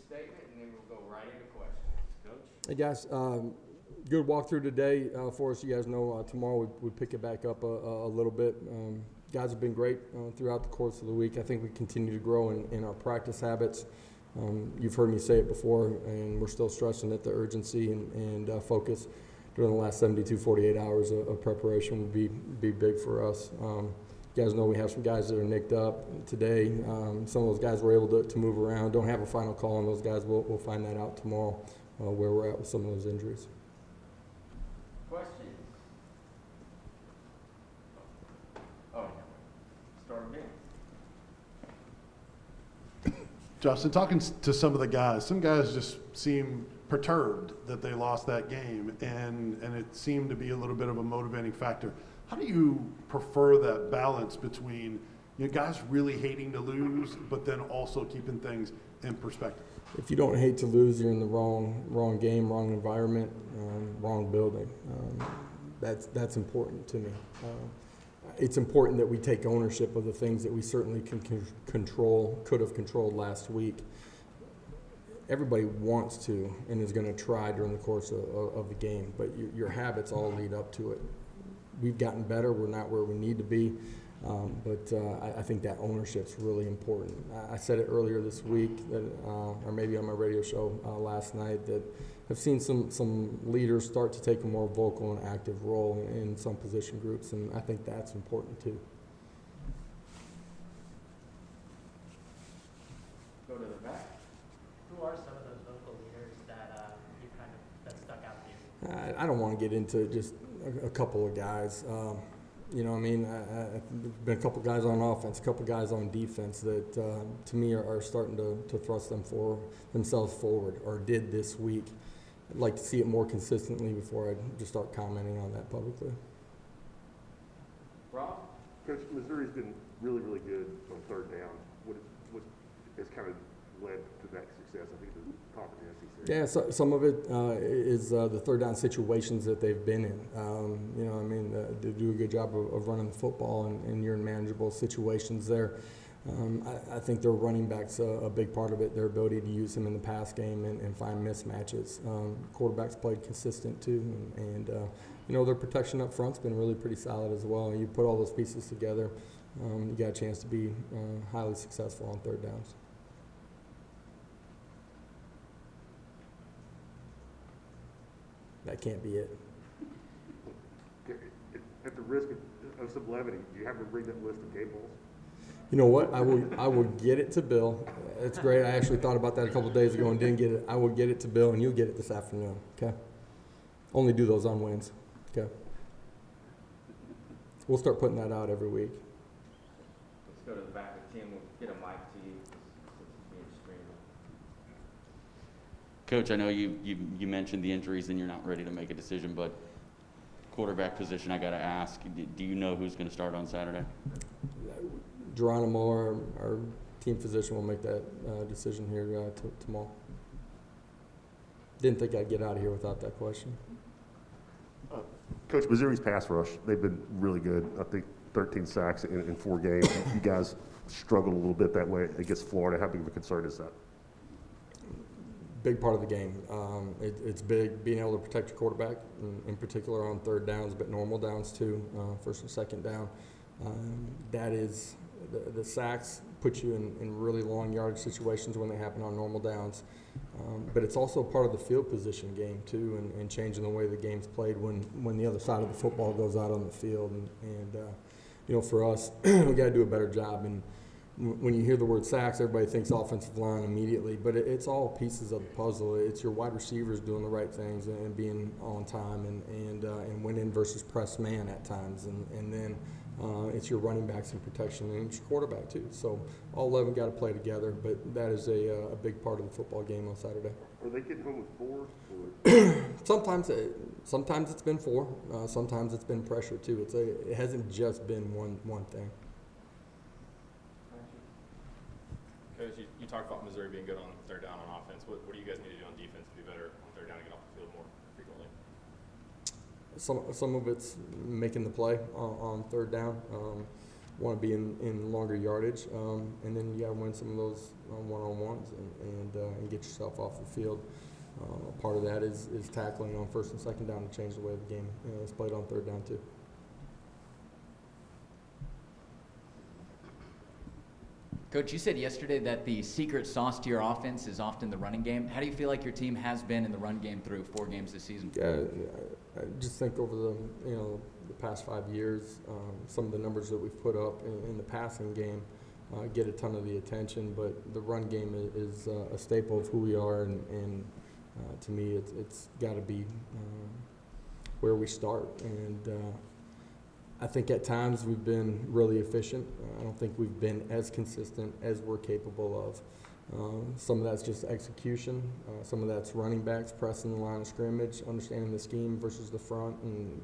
statement, and then we'll go right into questions. Coach? Hey guys, good walkthrough today for us. You guys know tomorrow we pick it back up a little bit. Guys have been great throughout the course of the week. I think we continue to grow in our practice habits. You've heard me say it before, and we're still stressing that the urgency and focus during the last 72, 48 hours of preparation will be big for us. You guys know we have some guys that are nicked up today. Some of those guys were able to move around. Don't have a final call on those guys. We'll find that out tomorrow where we're at with some of those injuries. Questions? Oh, start again. Justin, talking to some of the guys, some guys just seem perturbed that they lost that game, and it seemed to be a little bit of a motivating factor. How do you prefer that balance between guys really hating to lose, but then also keeping things in perspective? If you don't hate to lose, you're in the wrong game, wrong environment, wrong building. That's important to me. It's important that we take ownership of the things that we certainly can control, could have controlled last week. Everybody wants to and is going to try during the course of the game, but your habits all lead up to it. We've gotten better. We're not where we need to be, but I think that ownership's really important. I said it earlier this week, that, or maybe on my radio show last night, that I've seen some leaders start to take a more vocal and active role in some position groups, and I think that's important too. Go to the back. Who are some of those vocal leaders that you that stuck out to you? I don't want to get into just a couple of guys. There's been a couple guys on offense, a couple guys on defense that, to me, are starting to thrust themselves forward, or did this week. I'd like to see it more consistently before I just start commenting on that publicly. Rob? Coach, Missouri's been really, really good on third down. What has kind of led to that success? I think the top of the SEC. Yeah, so, some of it is the third down situations that they've been in. They do a good job of running the football, and you're in manageable situations there. I think their running back's a big part of it, their ability to use him in the pass game and find mismatches. Quarterbacks played consistent too, and their protection up front's been really pretty solid as well. You put all those pieces together, you got a chance to be highly successful on third downs. That can't be it. At the risk of some levity, do you have to bring that list of game balls? You know what? I will get it to Bill. It's great. I actually thought about that a couple of days ago and didn't get it. I will get it to Bill, and you'll get it this afternoon. Okay? Only do those on wins. Okay? We'll start putting that out every week. Let's go to the back of Tim. We'll get a mic to you since it's being streamed. Coach, I know you mentioned the injuries and you're not ready to make a decision, but quarterback position, I got to ask, do you know who's going to start on Saturday? Geronimo, our team physician, will make that decision here tomorrow. Didn't think I'd get out of here without that question. Coach, Missouri's pass rush, they've been really good. I think 13 sacks in 4 games. You guys struggled a little bit that way against Florida. How big of a concern is that? Big part of the game. It's big being able to protect your quarterback, in particular on third downs, but normal downs too, first and second down. That is, the sacks put you in really long yardage situations when they happen on normal downs. But it's also part of the field position game too, and changing the way the game's played when the other side of the football goes out on the field. And for us, we got to do a better job. And when you hear the word sacks, everybody thinks offensive line immediately, but it's all pieces of the puzzle. It's your wide receivers doing the right things and being on time and winning versus press man at times, and then it's your running backs in protection, and it's your quarterback too. So all 11 got to play together, but that is a big part of the football game on Saturday. Are they getting home with 4? Sometimes it's been 4. Sometimes it's been pressure too. It hasn't just been one thing. Coach, you talked about Missouri being good on third down on offense. What do you guys need to do on defense to be better on third down and get off the field more frequently? Some of it's making the play on third down. want to be in longer yardage, and then you got to win some of those one-on-ones and get yourself off the field. Part of that is tackling on first and second down to change the way of the game. It's played on third down too. Coach, you said yesterday that the secret sauce to your offense is often the running game. How do you feel like your team has been in the run game through 4 games this season? Yeah, I just think over the past 5 years, some of the numbers that we've put up in the passing game get a ton of the attention, but the run game is a staple of who we are, and to me, it's got to be where we start. And I think at times we've been really efficient. I don't think we've been as consistent as we're capable of. Some of that's just execution. Some of that's running backs pressing the line of scrimmage, understanding the scheme versus the front, and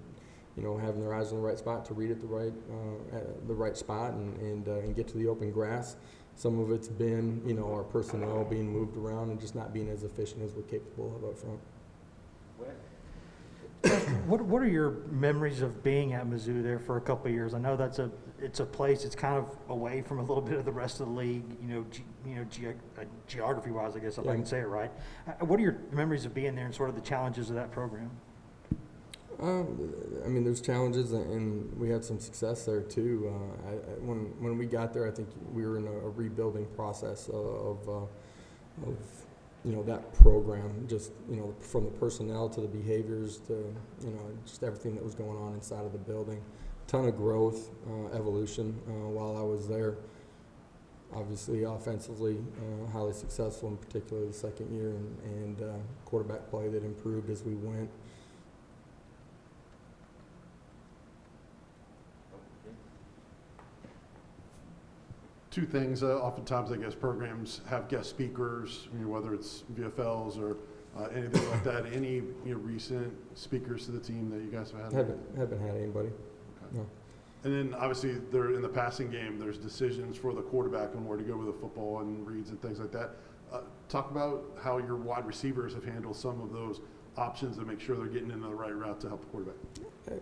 having their eyes on the right spot to read it the right spot and get to the open grass. Some of it's been our personnel being moved around and just not being as efficient as we're capable of up front. What are your memories of being at Mizzou there for a couple of years? I know it's a place it's kind of away from a little bit of the rest of the league, geography-wise, I guess if I can say it right. What are your memories of being there and sort of the challenges of that program? There's challenges, and we had some success there too. When we got there, I think we were in a rebuilding process of that program, just from the personnel to the behaviors to just everything that was going on inside of the building. Ton of growth, evolution while I was there. Obviously, offensively, highly successful, in particular the second year, and quarterback play that improved as we went. Two things. Oftentimes, I guess programs have guest speakers, whether it's VFLs or anything like that. Any recent speakers to the team that you guys have had? Haven't had anybody. Okay. No. And then obviously, there in the passing game, there's decisions for the quarterback on where to go with the football and reads and things like that. Talk about how your wide receivers have handled some of those options to make sure they're getting into the right route to help the quarterback.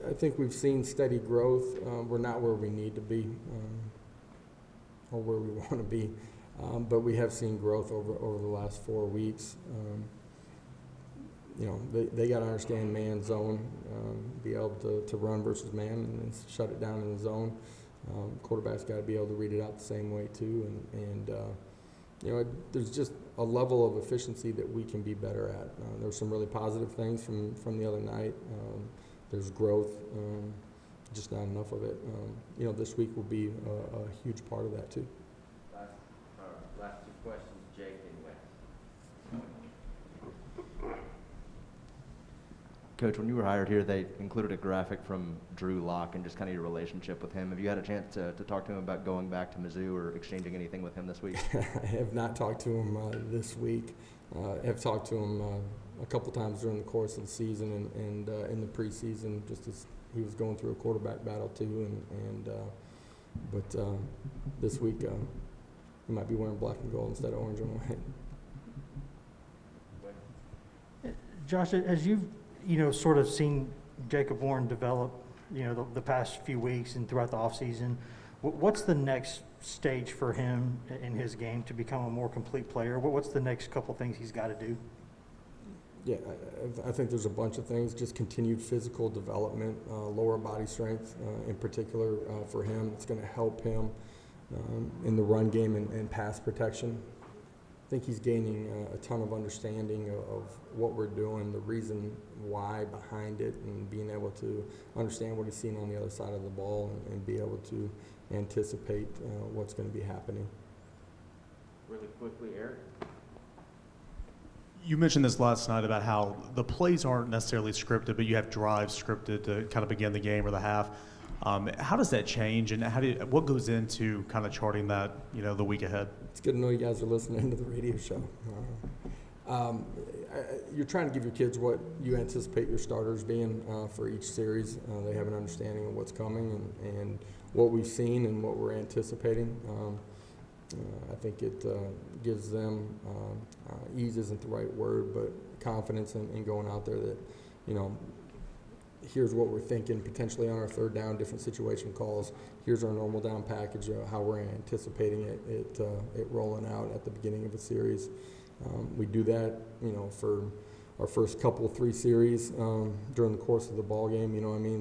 I think we've seen steady growth. We're not where we need to be. Or where we want to be, but we have seen growth over the last 4 weeks. They got to understand man zone, be able to run versus man, and shut it down in the zone. Quarterback's got to be able to read it out the same way too, and there's just a level of efficiency that we can be better at. There's some really positive things from the other night. There's growth. Just not enough of it. This week will be a huge part of that too. Last 2 questions, Jake and Wes. Coach, when you were hired here, they included a graphic from Drew Lock and just kind of your relationship with him. Have you had a chance to talk to him about going back to Mizzou or exchanging anything with him this week? I have not talked to him this week. I have talked to him a couple times during the course of the season and in the preseason, just as he was going through a quarterback battle too, but this week he might be wearing black and gold instead of orange and white. Josh, as you've sort of seen Jacob Warren develop, the past few weeks and throughout the offseason, what's the next stage for him in his game to become a more complete player? What's the next couple things he's got to do? Yeah, I think there's a bunch of things. Just continued physical development, lower body strength in particular for him. It's going to help him in the run game and pass protection. I think he's gaining a ton of understanding of what we're doing, the reason why behind it, and being able to understand what he's seeing on the other side of the ball and be able to anticipate what's going to be happening. Really quickly, Eric. You mentioned this last night about how the plays aren't necessarily scripted, but you have drives scripted to kind of begin the game or the half. How does that change, and what goes into kind of charting that, the week ahead? It's good to know you guys are listening to the radio show. You're trying to give your kids what you anticipate your starters being for each series. They have an understanding of what's coming and what we've seen and what we're anticipating. I think it gives them ease isn't the right word, but confidence in going out there that here's what we're thinking potentially on our third down, different situation calls. Here's our normal down package, how we're anticipating it rolling out at the beginning of a series. We do that, for our first couple, 3 series during the course of the ball game.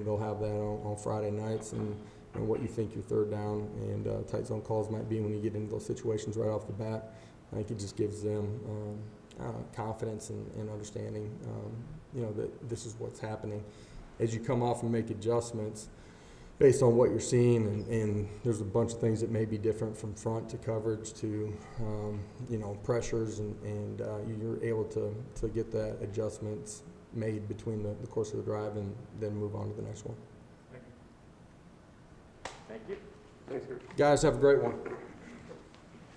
They'll have that on Friday nights and what you think your third down and tight zone calls might be when you get into those situations right off the bat. I think it just gives them confidence and understanding, that this is what's happening. As you come off and make adjustments based on what you're seeing, and there's a bunch of things that may be different from front to coverage to, pressures, and you're able to get that adjustments made between the course of the drive and then move on to the next one. Thank you. Guys, have a great one.